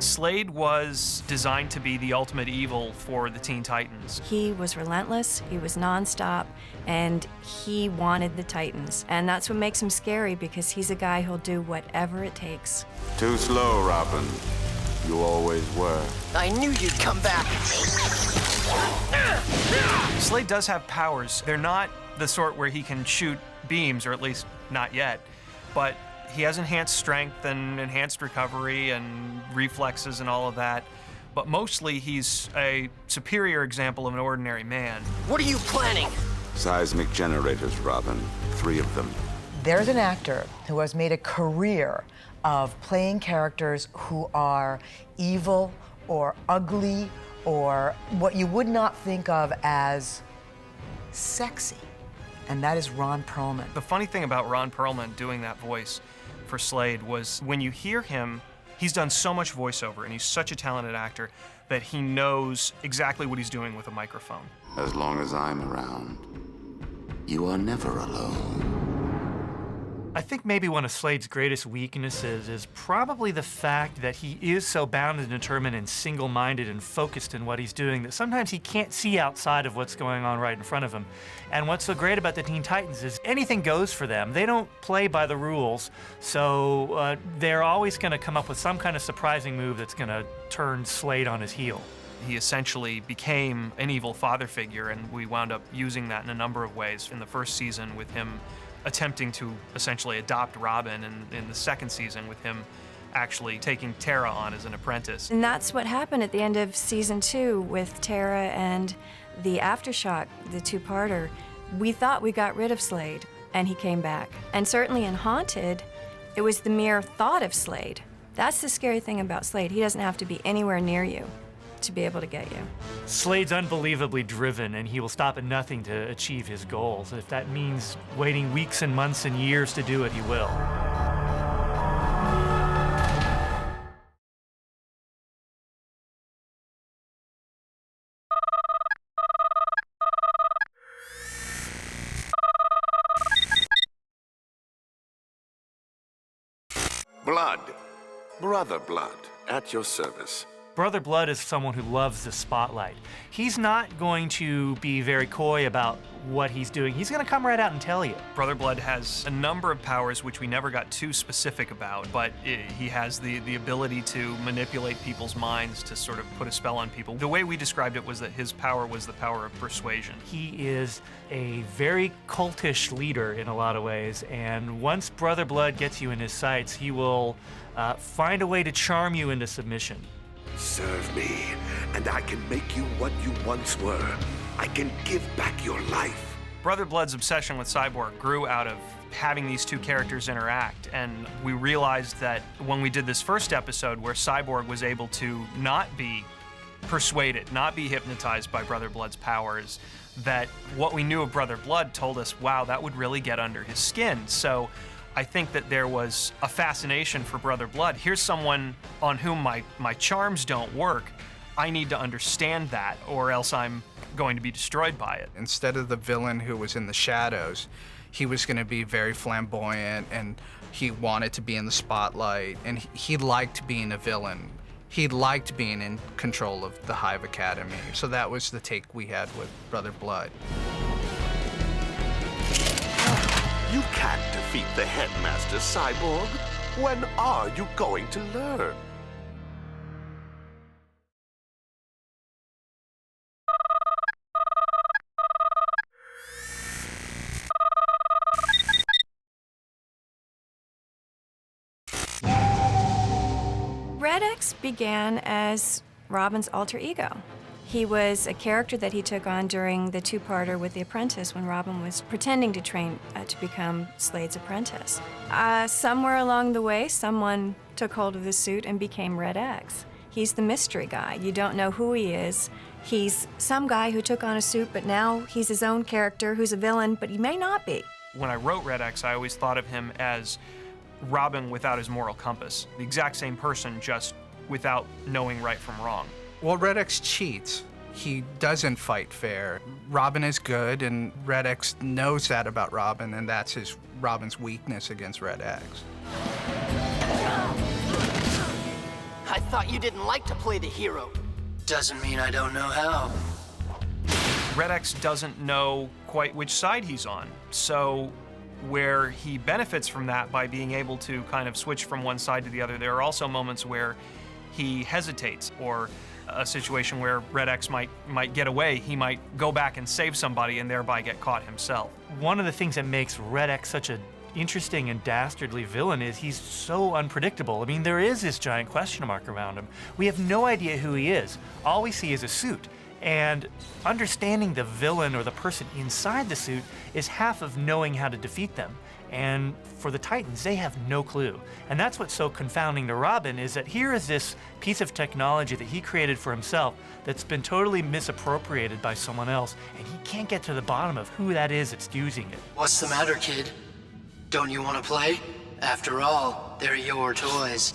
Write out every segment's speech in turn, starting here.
Slade was designed to be the ultimate evil for the Teen Titans. He was relentless, he was nonstop, and he wanted the Titans. And that's what makes him scary, because he's a guy who'll do whatever it takes. Too slow, Robin. You always were. I knew you'd come back. Slade does have powers. They're not the sort where he can shoot beams, or at least not yet, but he has enhanced strength and enhanced recovery and reflexes and all of that. But mostly he's a superior example of an ordinary man. What are you planning? Seismic generators, Robin. 3 of them. There's an actor who has made a career of playing characters who are evil or ugly or what you would not think of as sexy, and that is Ron Perlman. The funny thing about Ron Perlman doing that voice for Slade was when you hear him, he's done so much voiceover and he's such a talented actor that he knows exactly what he's doing with a microphone. As long as I'm around, you are never alone. I think maybe one of Slade's greatest weaknesses is probably the fact that he is so bound and determined and single-minded and focused in what he's doing that sometimes he can't see outside of what's going on right in front of him. And what's so great about the Teen Titans is anything goes for them. They don't play by the rules, so they're always going to come up with some kind of surprising move that's going to turn Slade on his heel. He essentially became an evil father figure, and we wound up using that in a number of ways. In the first season with him attempting to essentially adopt Robin, and in the second season with him actually taking Tara on as an apprentice. And that's what happened at the end of season 2 with Tara and the Aftershock, the 2-parter. We thought we got rid of Slade, and he came back. And certainly in Haunted, it was the mere thought of Slade. That's the scary thing about Slade. He doesn't have to be anywhere near you to be able to get you. Slade's unbelievably driven, and he will stop at nothing to achieve his goals. If that means waiting weeks and months and years to do it, he will. Blood. Brother Blood, at your service. Brother Blood is someone who loves the spotlight. He's not going to be very coy about what he's doing. He's going to come right out and tell you. Brother Blood has a number of powers which we never got too specific about, but he has the ability to manipulate people's minds, to sort of put a spell on people. The way we described it was that his power was the power of persuasion. He is a very cultish leader in a lot of ways, and once Brother Blood gets you in his sights, he will find a way to charm you into submission. Serve me, and I can make you what you once were. I can give back your life. Brother Blood's obsession with Cyborg grew out of having these two characters interact, and we realized that when we did this first episode where Cyborg was able to not be persuaded, not be hypnotized by Brother Blood's powers, that what we knew of Brother Blood told us, wow, that would really get under his skin. So I think that there was a fascination for Brother Blood. Here's someone on whom my charms don't work. I need to understand that, or else I'm going to be destroyed by it. Instead of the villain who was in the shadows, he was going to be very flamboyant, and he wanted to be in the spotlight, and he liked being a villain. He liked being in control of the Hive Academy. So that was the take we had with Brother Blood. You can't defeat the Headmaster, Cyborg. When are you going to learn? Red X began as Robin's alter ego. He was a character that he took on during the 2-parter with The Apprentice when Robin was pretending to train to become Slade's apprentice. Somewhere along the way, someone took hold of the suit and became Red X. He's the mystery guy. You don't know who he is. He's some guy who took on a suit, but now he's his own character who's a villain, but he may not be. When I wrote Red X, I always thought of him as Robin without his moral compass. The exact same person, just without knowing right from wrong. Well, Red X cheats. He doesn't fight fair. Robin is good, and Red X knows that about Robin, and that's Robin's weakness against Red X. I thought you didn't like to play the hero. Doesn't mean I don't know how. Red X doesn't know quite which side he's on. So where he benefits from that by being able to kind of switch from one side to the other, there are also moments where he hesitates, or a situation where Red X might get away. He might go back and save somebody and thereby get caught himself. One of the things that makes Red X such an interesting and dastardly villain is he's so unpredictable. I mean, there is this giant question mark around him. We have no idea who he is. All we see is a suit. And understanding the villain or the person inside the suit is half of knowing how to defeat them. And for the Titans, they have no clue. And that's what's so confounding to Robin, is that here is this piece of technology that he created for himself that's been totally misappropriated by someone else, and he can't get to the bottom of who that is that's using it. What's the matter, kid? Don't you want to play? After all, they're your toys.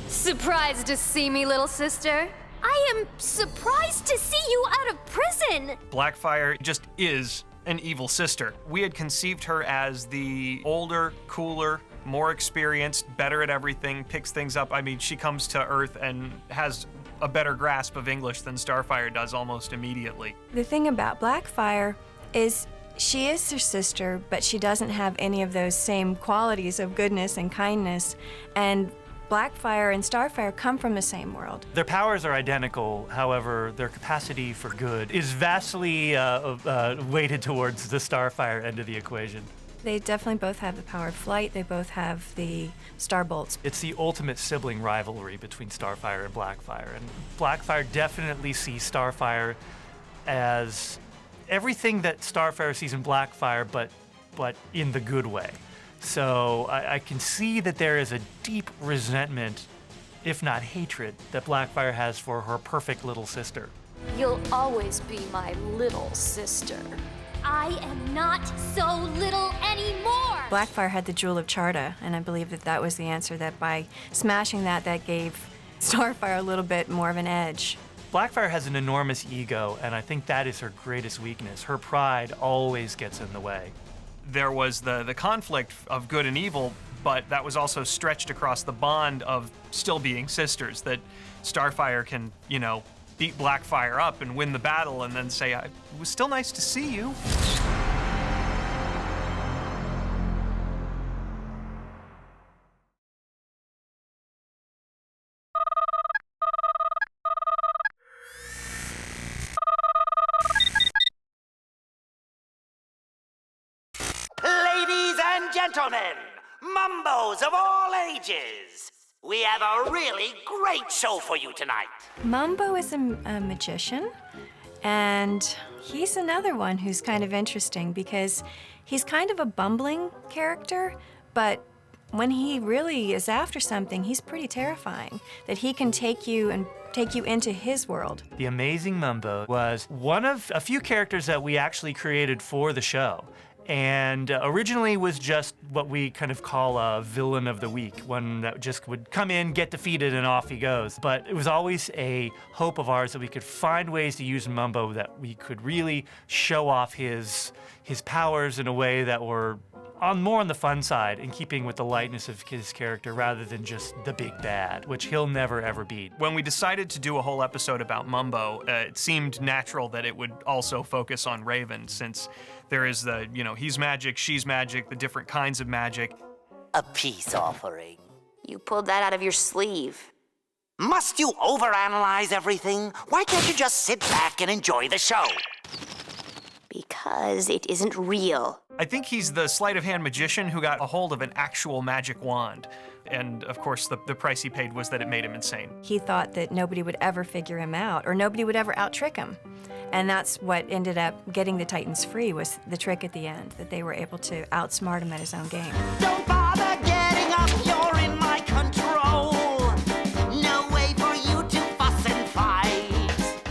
Surprised to see me, little sister? I am surprised to see you out of prison. Blackfire just is an evil sister. We had conceived her as the older, cooler, more experienced, better at everything, picks things up. I mean, she comes to Earth and has a better grasp of English than Starfire does almost immediately. The thing about Blackfire is she is her sister, but she doesn't have any of those same qualities of goodness and kindness. And Blackfire and Starfire come from the same world. Their powers are identical, however, their capacity for good is vastly weighted towards the Starfire end of the equation. They definitely both have the power of flight. They both have the Starbolts. It's the ultimate sibling rivalry between Starfire and Blackfire. And Blackfire definitely sees Starfire as everything that Starfire sees in Blackfire, but in the good way. So I can see that there is a deep resentment, if not hatred, that Blackfire has for her perfect little sister. You'll always be my little sister. I am not so little anymore. Blackfire had the Jewel of Charta, and I believe that that was the answer, that by smashing that gave Starfire a little bit more of an edge. Blackfire has an enormous ego, and I think that is her greatest weakness. Her pride always gets in the way. There was the conflict of good and evil, but that was also stretched across the bond of still being sisters, that Starfire can, you know, beat Blackfire up and win the battle and then say, it was still nice to see you. Ladies and gentlemen, Mumbos of all ages, we have a really great show for you tonight. Mumbo is a magician, and he's another one who's kind of interesting because he's kind of a bumbling character, but when he really is after something, he's pretty terrifying, that he can take you into his world. The Amazing Mumbo was one of a few characters that we actually created for the show. And originally was just what we kind of call a villain of the week, one that just would come in, get defeated, and off he goes. But it was always a hope of ours that we could find ways to use Mumbo that we could really show off his powers in a way that were more on the fun side, in keeping with the lightness of his character rather than just the big bad, which he'll never ever beat. When we decided to do a whole episode about Mumbo, it seemed natural that it would also focus on Raven, since there is the, you know, he's magic, she's magic, the different kinds of magic. A peace offering. You pulled that out of your sleeve. Must you overanalyze everything? Why can't you just sit back and enjoy the show? Because it isn't real. I think he's the sleight of hand magician who got a hold of an actual magic wand. And of course, the price he paid was that it made him insane. He thought that nobody would ever figure him out, or nobody would ever out-trick him. And that's what ended up getting the Titans free, was the trick at the end, that they were able to outsmart him at his own game. Don't bother getting up, you're in my control. No way for you to fuss and fight.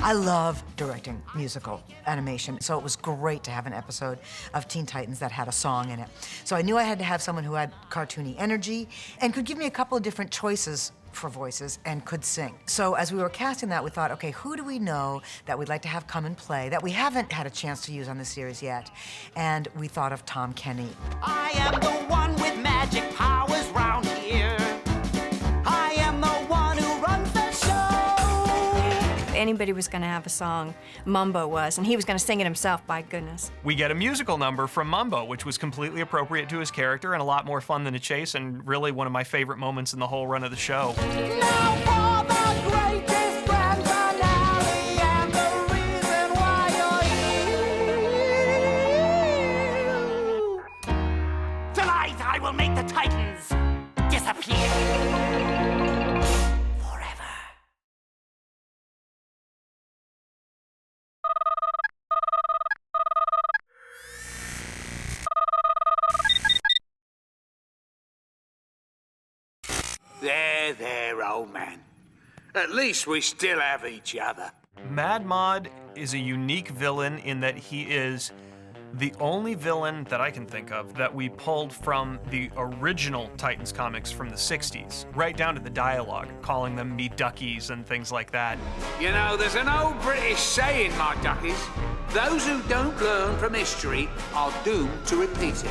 I love directing musical animation, so it was great to have an episode of Teen Titans that had a song in it. So I knew I had to have someone who had cartoony energy and could give me a couple of different choices for voices and could sing. So as we were casting that, we thought, okay, who do we know that we'd like to have come and play that we haven't had a chance to use on this series yet? And we thought of Tom Kenny. I am the one with magic powers round here. I am the one who runs the show. If anybody was going to have a song, Mumbo was, and he was going to sing it himself, by goodness. We get a musical number from Mumbo, which was completely appropriate to his character and a lot more fun than a chase, and really one of my favorite moments in the whole run of the show. Now for the greatest grand finale and the reason why you're here. Tonight I will make the Titans disappear. There, old man. At least we still have each other. Mad Mod is a unique villain in that he is the only villain that I can think of that we pulled from the original Titans comics from the 60s, right down to the dialogue, calling them me duckies and things like that. You know, there's an old British saying, my duckies, those who don't learn from history are doomed to repeat it.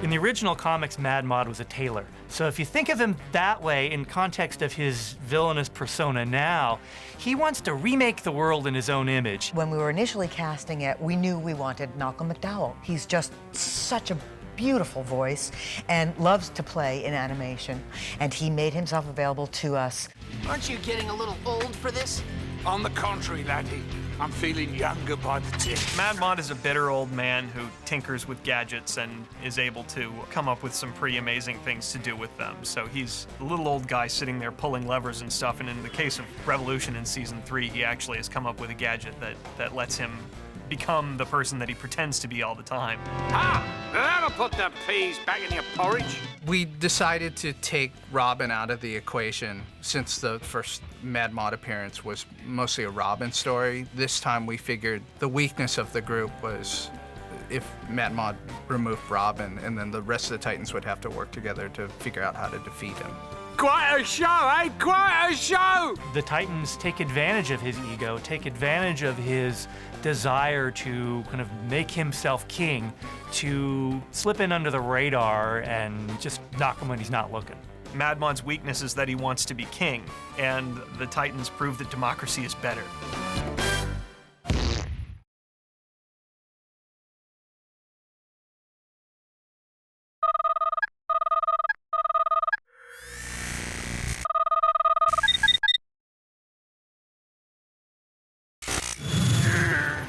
In the original comics, Mad Mod was a tailor. So if you think of him that way in context of his villainous persona now, he wants to remake the world in his own image. When we were initially casting it, we knew we wanted Malcolm McDowell. He's just such a beautiful voice and loves to play in animation. And he made himself available to us. Aren't you getting a little old for this? On the contrary, laddie, I'm feeling younger by the tick. Mad Mod is a bitter old man who tinkers with gadgets and is able to come up with some pretty amazing things to do with them. So he's a little old guy sitting there pulling levers and stuff, and in the case of Revolution in Season 3, he actually has come up with a gadget that lets him become the person that he pretends to be all the time. Ah! That'll put the peas back in your porridge. We decided to take Robin out of the equation since the first Mad Mod appearance was mostly a Robin story. This time we figured the weakness of the group was if Mad Mod removed Robin, and then the rest of the Titans would have to work together to figure out how to defeat him. Quite a show, eh? Quite a show! The Titans take advantage of his ego, take advantage of his desire to kind of make himself king, to slip in under the radar and just knock him when he's not looking. Mad Mod's weakness is that he wants to be king, and the Titans prove that democracy is better.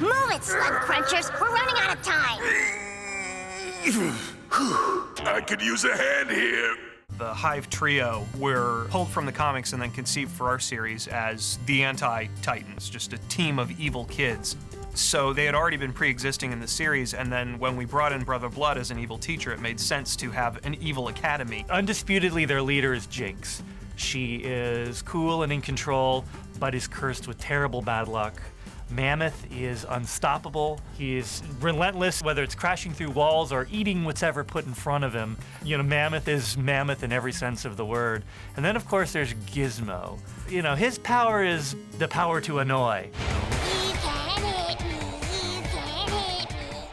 Move it, slug crunchers! We're running out of time! I could use a hand here. The Hive Trio were pulled from the comics and then conceived for our series as the anti-Titans, just a team of evil kids. So they had already been pre-existing in the series, and then when we brought in Brother Blood as an evil teacher, it made sense to have an evil academy. Undisputedly, their leader is Jinx. She is cool and in control, but is cursed with terrible bad luck. Mammoth is unstoppable. He is relentless, whether it's crashing through walls or eating whatever put in front of him. You know, Mammoth is mammoth in every sense of the word. And then, of course, there's Gizmo. You know, his power is the power to annoy.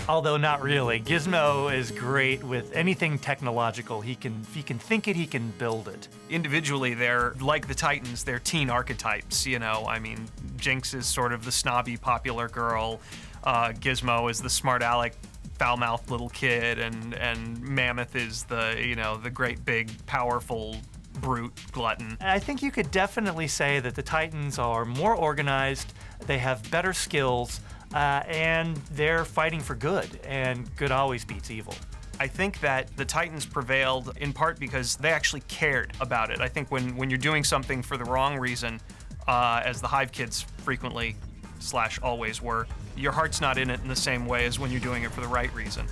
Although not really. Gizmo is great with anything technological. He can think it, he can build it. Individually, they're like the Titans, they're teen archetypes, you know. I mean, Jinx is sort of the snobby, popular girl. Gizmo is the smart aleck, foul-mouthed little kid, and Mammoth is the, you know, the great big, powerful brute glutton. I think you could definitely say that the Titans are more organized, they have better skills, and they're fighting for good, and good always beats evil. I think that the Titans prevailed in part because they actually cared about it. I think when you're doing something for the wrong reason, as the Hive kids frequently / always were, your heart's not in it in the same way as when you're doing it for the right reason.